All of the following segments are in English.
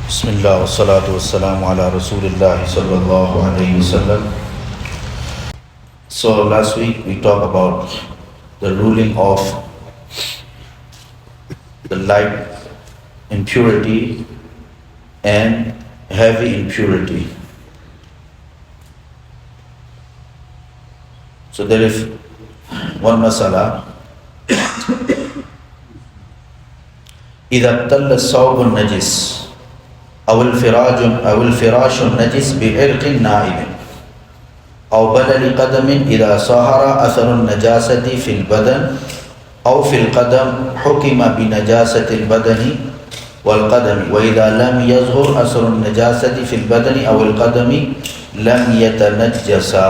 Bismillah wa salatu wa salamu ala Rasulillah sallallahu alayhi wa sallam. So last week we talked about the ruling of the light impurity and heavy impurity. So there is one masala. إذا ابتل الثوب النجس أو الفراش النجس بعرق نائم أو بلل قدم إذا ظهر أثر النجاسة في البدن أو في القدم حكم بنجاسة البدن والقدم وإذا لم يظهر أثر النجاسة في البدن أو القدم لم يتنجسا.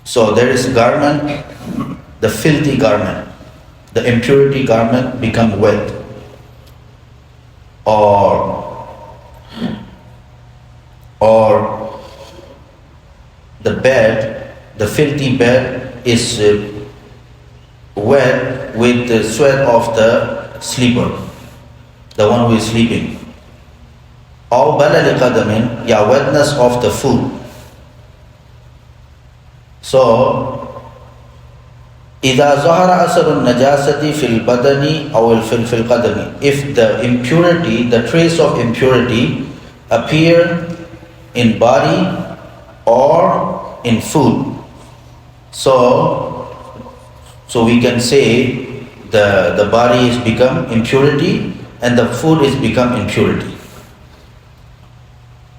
So there is garment, the filthy garment, the impurity garment become wet, or the bed, the filthy bed is wet with the sweat of the sleeper, the one who is sleeping. Or balali qadamin, wetness of the foot. So إذا ظهر أثر النجاسة في البدن أو في القدم, if the impurity, the trace of impurity appear in body or in food, so we can say the body is become impurity and the food is become impurity.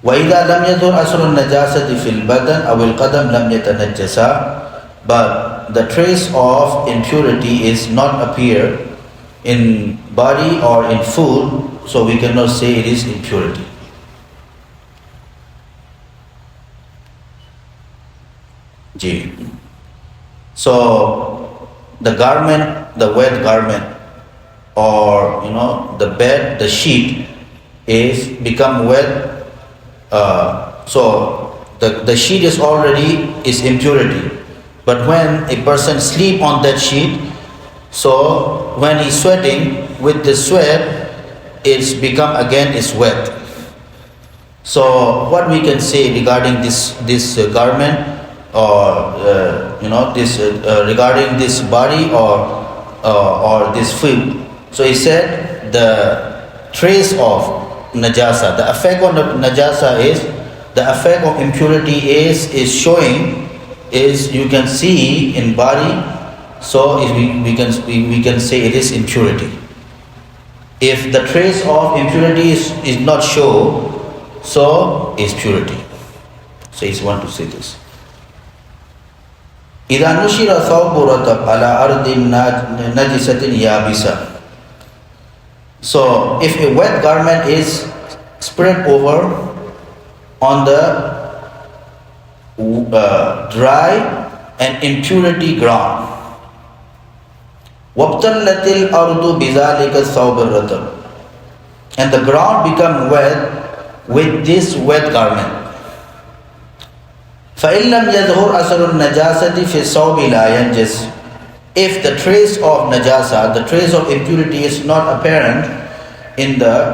وإذا لم يظهر أثر النجاسة في البدن أو القدم لم يتنجسا, but the trace of impurity is not appear in body or in food, so we cannot say it is impurity. So the garment, the wet garment, or the bed, the sheet is become wet. So the sheet is already is impurity, but when a person sleep on that sheet, so when he's sweating, with the sweat it's become again is wet. So what we can say regarding this garment, or regarding this body or this food? So he said the trace of najasa, the effect on the najasa is, the effect of impurity is showing, is you can see in body, so we can say it is impurity. If the trace of impurity is not show, so is purity. So he's want to say this. إذا نشر ثوب رطب على أرض نجسة يابسة. So if a wet garment is spread over on the dry and impurity ground, وَابْتَلَّتِ الْأَرْضُ بِذَلِكَ الثَّوْبِ الرَّطَبِ, and the ground become wet with this wet garment. فَإِنْ لَمْ يَظْهُرْ أَثَرُ النَّجَاسَةِ فِي الثَّوْبِ لَا يَنْجَسُ. If the trace of najasa, the trace of impurity is not apparent in the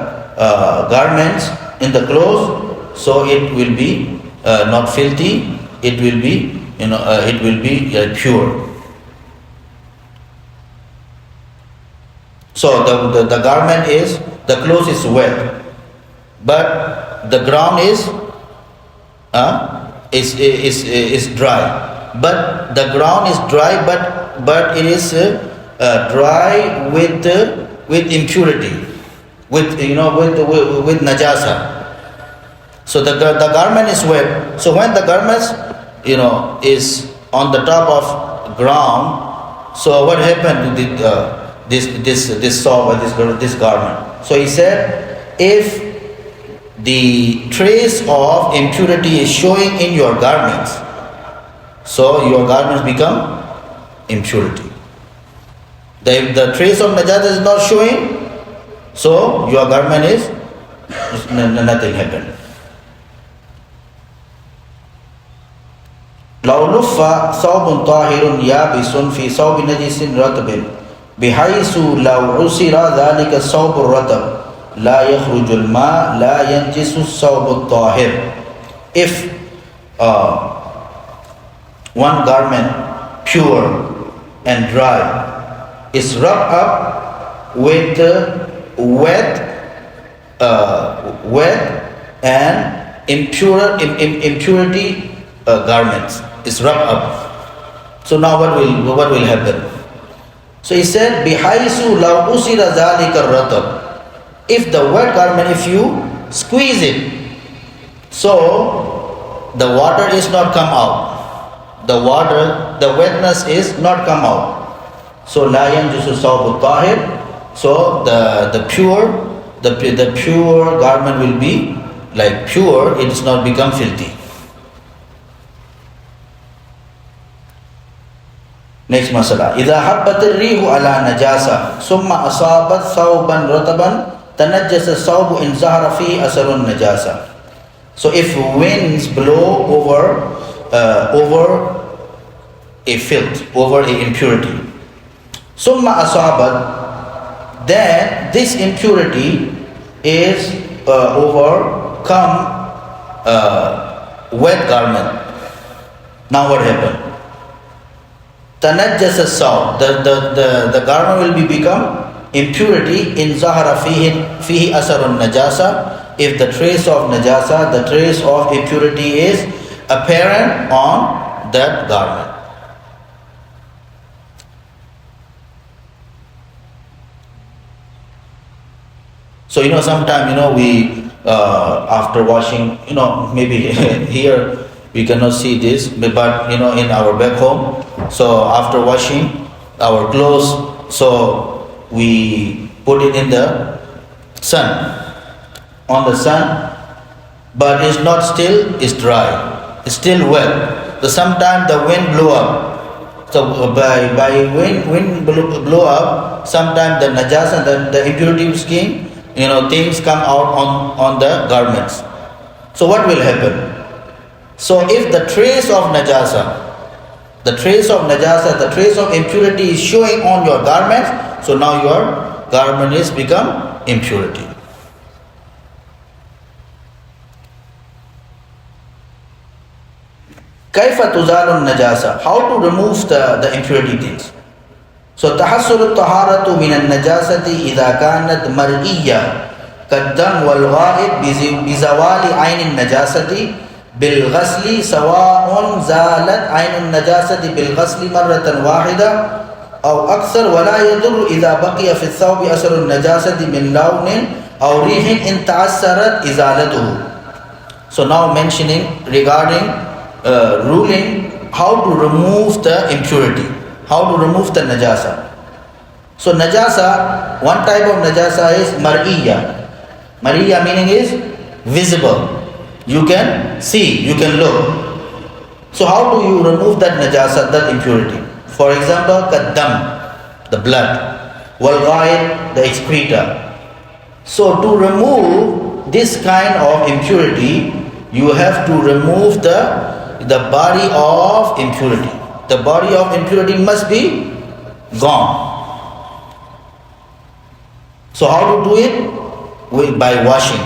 garments, in the clothes, so it will be not filthy, it will be pure. So the garment is, the clothes is wet, but the ground is dry. But the ground is dry, but it is dry with impurity, with najasa. So the garment is wet. So when the garment is on the top of ground, so what happened to this soap or this garment? So he said, if the trace of impurity is showing in your garments, so your garments become impurity. If the trace of najasa is not showing, so your garment is nothing happened. لو لف ثوب طاهر يابس في ثوب نجس رطب بحيث لو عسر ذلك الثوب الرطب لا يخرج الماء لا ينجس الثوب الطاهر. If one garment pure and dry is rubbed up with wet and impurity garments is rubbed up. So now what will happen? So he said, بِحَيْثُ لَوْ أُسِرَ ذَلِكَ الرَّطَبِ. If the wet garment, if you squeeze it, so the water is not come out. The wetness is not come out. So لَا يَنْجُسُ الثَّوْبُ الطَّاهِرُ. So the pure garment will be like pure, it does not become filthy. Next masala. إذا حبت الريح على نجاسة ثم أصابت ثوبا رطبا تنجس الثوب إن ظهر فيه أثر النجاسة. So if winds blow over a filth, over a impurity, ثم أصابت, then this impurity is overcome wet garment. Now what happened? Tanajjasa saw, the garment will become impurity in zahara fihi asarun najasa, if the trace of najasa, the trace of impurity is apparent on that garment. So sometimes we after washing, maybe here we cannot see this, but in our back home, so after washing our clothes, so we put it in the sun, on the sun, but it's not still, it's dry, it's still wet. So sometimes the wind blew up. So by wind blow up, sometimes the najasa, the impurity of skin, things come out on the garments. So what will happen? So if the trace of najasa, the trace of impurity is showing on your garments, so now your garment is become impurity. Kaifa tuzalun najasa? How to remove the impurity things? So tahassul at-taharatu min an-najasati idha kanat mar'iyya kad-dam wal ghaib bi zawali ayn an-najasati bil ghasli sawa'un zalat ayn an-najasati bil ghasli marratan wahida aw akthar wa la yadurru idha baqiya fi ath-thawbi asar an-najasati min lawnin aw rihin in ta'assarat izalatuhu. So now mentioning regarding ruling how to remove the impurity, how to remove the najasa. So najasa, one type of najasa is mar'iyya. Mar'iyya meaning is visible. You can see, you can look. So how do you remove that najasa, that impurity? For example, kaddam, the blood, wal ghaib, the excreta. So to remove this kind of impurity, you have to remove the body of impurity. The body of impurity must be gone. So how to do it? By washing.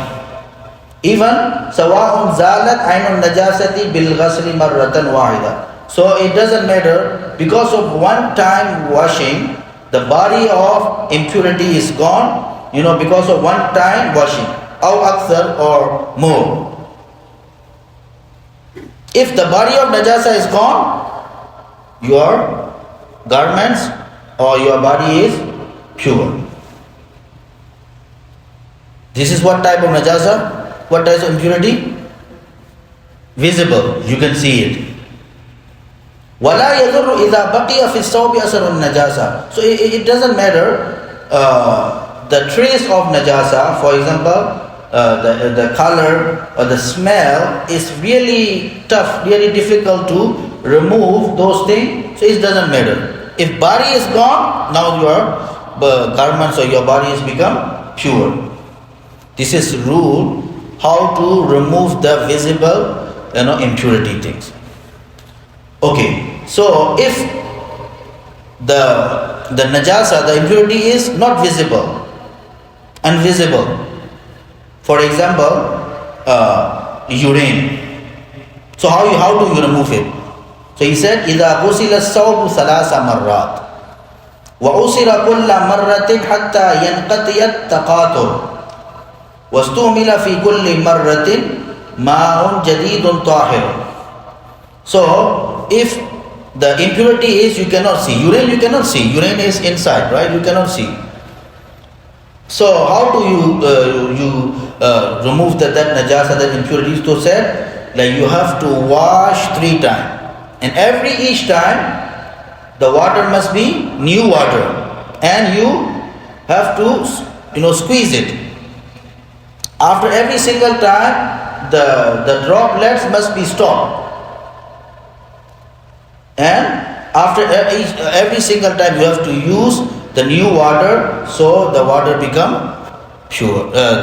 Even sawa'un zalat aynun najasati bil ghasli marratan wahida. So it doesn't matter, because of one time washing, the body of impurity is gone, because of one time washing, aw akthar or more. If the body of najasa is gone, your garments or your body is pure. This is what type of najasa? What type of impurity? Visible, you can see it. وَلَا يَذُرُّ إِذَا بَقِيَ فِي الثَّوْبِ أَثَرُ النَّجَاسَةِ. So it doesn't matter the trace of najasa, for example, the color or the smell is really tough, really difficult to remove those things, so it doesn't matter. If body is gone, now your garments or your body has become pure. This is rule how to remove the visible impurity things. Okay, so if the the najasa, the impurity is not visible, invisible. For example, urine. So how do you remove it? So he said, إذا غسل الثوب ثلاث مرات وعصر كل مرة حتى ينقطع التقاطر واستعمل في كل مرة ماء جديد طاهر. So if the impurity is you cannot see, urine you cannot see, urine is inside, right? You cannot see. So how do you remove that najasa, that impurity? So said, like you have to wash 3 times. And each time, the water must be new water. And you have to, squeeze it. After every single time, the droplets must be stopped. And after every single time, you have to use the new water, so the water become pure. The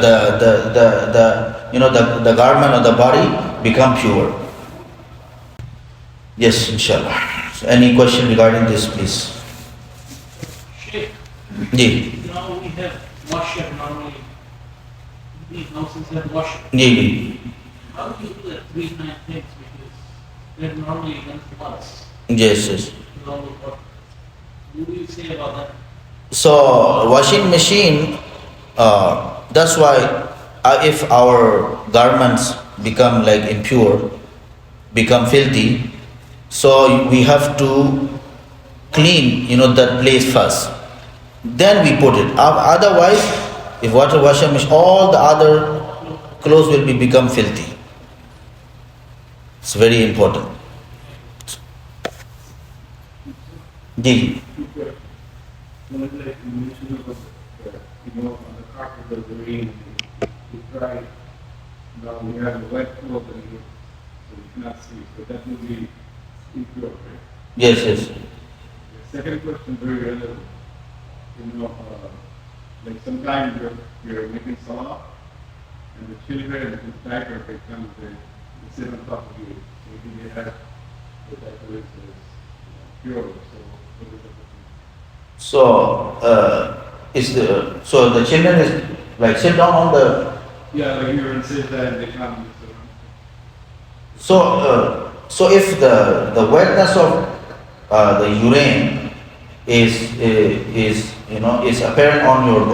garment or the body become pure. Yes, inshallah. So any question regarding this, please? Sheikh, Ji. now we have washer normally. These houses have washer. Ji. How do you do that 3 times things? Because they're normally against us. Yes. What do you say about that? So washing machine, that's why if our garments become like impure, become filthy, so we have to clean, that place first. Then we put it. Otherwise, if water washing machine, all the other clothes will become filthy. It's very important. Ji. Like you mentioned about on the carpet of the rain, you dry. Now we have a wet cloth so you cannot see. So that will be impure, right? Yes. The second question, very relevant. Like sometimes you're making salah, and the children and the diaper they come, they sit on top of you. Maybe they have the diaper is pure. So what is the So the children is like sit down on the. Yeah, like you're in Sita and they come. So if the wetness of the urine is apparent on your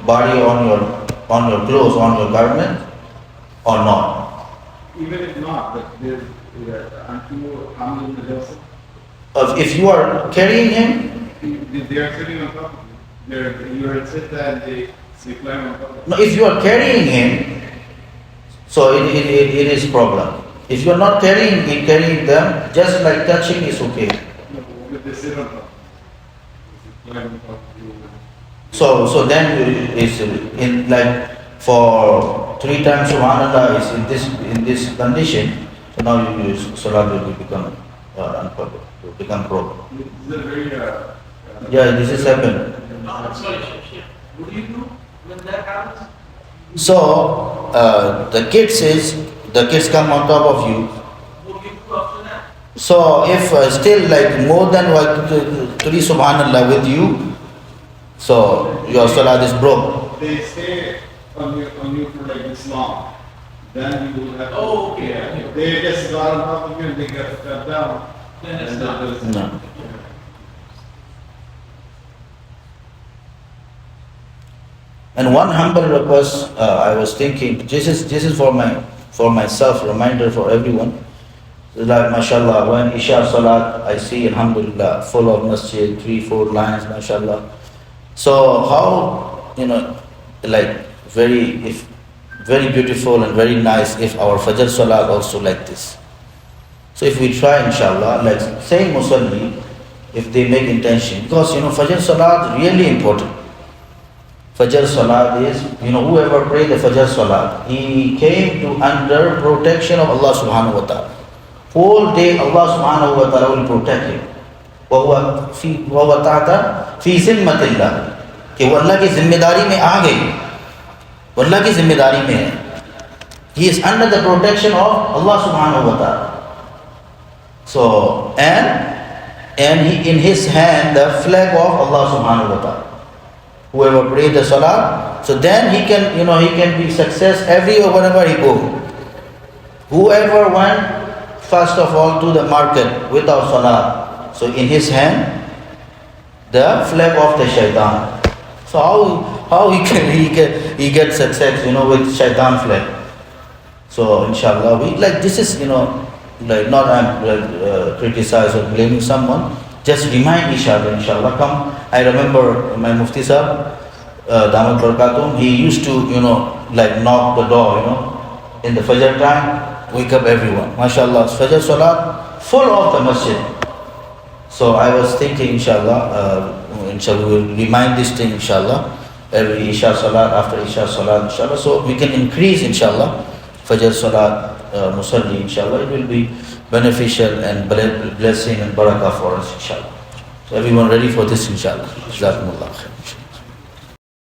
body, on your clothes, on your garment, or not. Even if not, but aren't you harming the person? If you are carrying him. They are sitting on top of you. You're in Sita and they climb on top of you. No, if you are carrying him, so it is problem. If you are not carrying them, just like touching is okay. No, but they sit on top. They climb on top of you. So then is in like for 3 times subhanallah is in this condition. So now you use salat will become unproper, will become proper. This is a very Yeah, this is happened. No, sorry, Sheikh. What do you do when that happens? So the kids come on top of you. What do you do after that? So if still like more than 3 subhanallah with you, so your salat is broke. They stay on you for like this long. Then you will have. Oh, okay. Yeah, they just got on top of you and they get down. Then it's And not. No. And one humble request, I was thinking, this is for myself, reminder for everyone. Like mashallah, when Isha Salat, I see alhamdulillah, full of masjid, 3-4 lines, mashallah. So how, like very beautiful and very nice if our Fajr Salat also like this. So if we try inshallah, like saying Musalli, if they make intention, because Fajr Salat really important. Fajr Salat is, whoever pray the Fajr Salat, he came to under protection of Allah subhanahu wa ta'ala. Whole day Allah subhanahu wa ta'ala will protect him. وَهُوَ تَعْتَ فِي ذِمَّةِ اللَّهِ कि वो अल्लाह की जिम्मेदारी में आ गई, वो अल्लाह की जिम्मेदारी में है. He is under the protection of Allah subhanahu wa ta'ala. So, and and in his hand the flag of Allah subhanahu wa ta'ala. Whoever prays the salah, so then he can be success everywhere whenever he go. Whoever went first of all to the market without salah, so in his hand the flag of the shaitan. So how he get success with shaitan flag. So inshallah we this is not I'm criticize or blaming someone, just remind each other inshallah. Come, I remember my Mufti Sahab, Damat Barakatum, he used to knock the door in the Fajr time, wake up everyone, mashallah, Fajr Salat full of the masjid. So I was thinking inshallah we will remind this thing inshallah every Isha Salat, after Isha Salat inshallah, so we can increase inshallah Fajr Salat Musalli inshallah. It will be beneficial and blessing and barakah for us inshallah. So everyone ready for this inshallah. Jazakumullah khair.